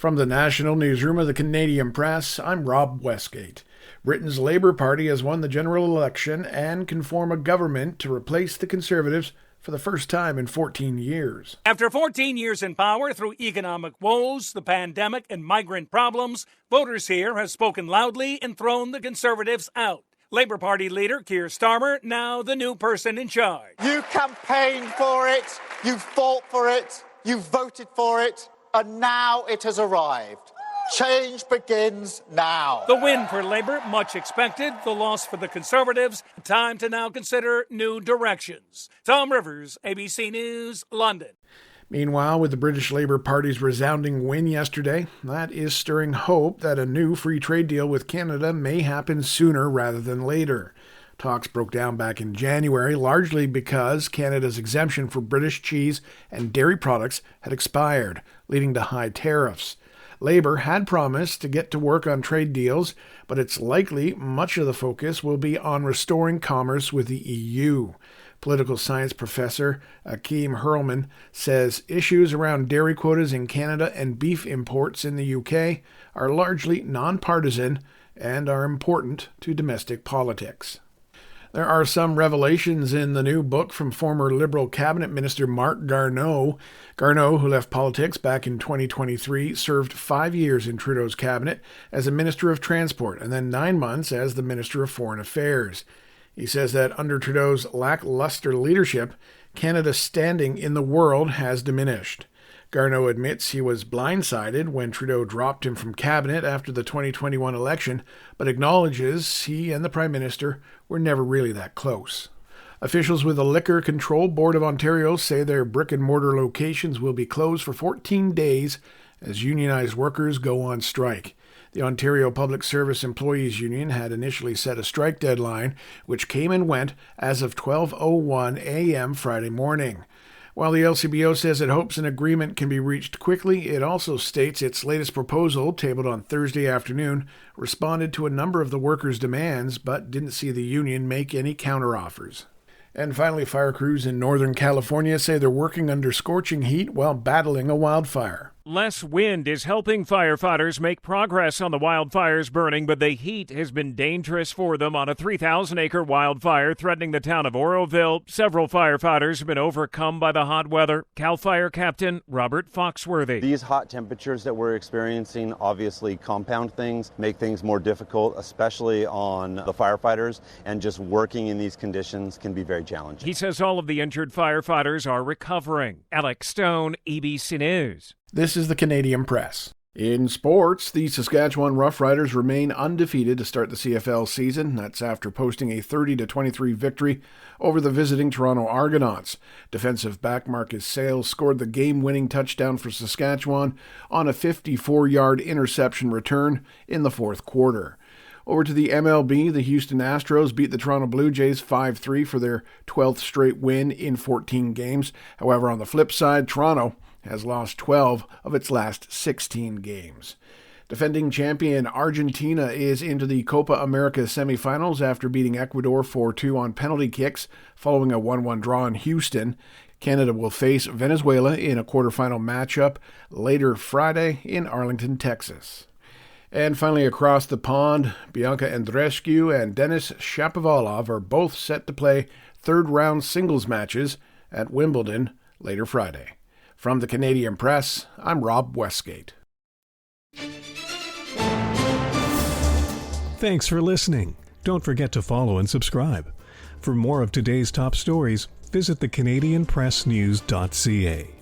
From the National Newsroom of the Canadian Press, I'm Rob Westgate. Britain's Labour Party has won the general election and can form a government to replace the Conservatives for the first time in 14 years. After 14 years in power through economic woes, the pandemic, and migrant problems, voters here have spoken loudly and thrown the Conservatives out. Labour Party leader Keir Starmer, now the new person in charge. You campaigned for it, you fought for it, you voted for it, and now it has arrived. Change begins now. The win for Labour, much expected. The loss for the Conservatives. Time to now consider new directions. Tom Rivers, ABC News, London. Meanwhile, with the British Labour Party's resounding win yesterday, that is stirring hope that a new free trade deal with Canada may happen sooner rather than later. Talks broke down back in January, largely because Canada's exemption for British cheese and dairy products had expired, leading to high tariffs. Labour had promised to get to work on trade deals, but it's likely much of the focus will be on restoring commerce with the EU. Political science professor Akeem Hurlman says issues around dairy quotas in Canada and beef imports in the UK are largely nonpartisan and are important to domestic politics. There are some revelations in the new book from former Liberal Cabinet Minister Marc Garneau. Garneau, who left politics back in 2023, served 5 years in Trudeau's cabinet as a Minister of Transport and then 9 months as the Minister of Foreign Affairs. He says that under Trudeau's lackluster leadership, Canada's standing in the world has diminished. Garneau admits he was blindsided when Trudeau dropped him from cabinet after the 2021 election, but acknowledges he and the Prime Minister were never really that close. Officials with the Liquor Control Board of Ontario say their brick-and-mortar locations will be closed for 14 days as unionized workers go on strike. The Ontario Public Service Employees Union had initially set a strike deadline, which came and went as of 12:01 a.m. Friday morning. While the LCBO says it hopes an agreement can be reached quickly, it also states its latest proposal, tabled on Thursday afternoon, responded to a number of the workers' demands, but didn't see the union make any counteroffers. And finally, fire crews in Northern California say they're working under scorching heat while battling a wildfire. Less wind is helping firefighters make progress on the wildfires burning, but the heat has been dangerous for them on a 3,000-acre wildfire threatening the town of Oroville. Several firefighters have been overcome by the hot weather. CAL FIRE Captain Robert Foxworthy. These hot temperatures that we're experiencing obviously compound things, make things more difficult, especially on the firefighters, and just working in these conditions can be very challenging. He says all of the injured firefighters are recovering. Alex Stone, ABC News. This is the Canadian Press. In sports, the Saskatchewan Roughriders remain undefeated to start the CFL season. That's after posting a 30-23 victory over the visiting Toronto Argonauts. Defensive back Marcus Sayles scored the game-winning touchdown for Saskatchewan on a 54-yard interception return in the fourth quarter. Over to the MLB, the Houston Astros beat the Toronto Blue Jays 5-3 for their 12th straight win in 14 games. However, on the flip side, Toronto has lost 12 of its last 16 games. Defending champion Argentina is into the Copa America semifinals after beating Ecuador 4-2 on penalty kicks following a 1-1 draw in Houston. Canada will face Venezuela in a quarterfinal matchup later Friday in Arlington, Texas. And finally, across the pond, Bianca Andreescu and Denis Shapovalov are both set to play third-round singles matches at Wimbledon later Friday. From the Canadian Press, I'm Rob Westgate. Thanks for listening. Don't forget to follow and subscribe. For more of today's top stories, visit thecanadianpressnews.ca.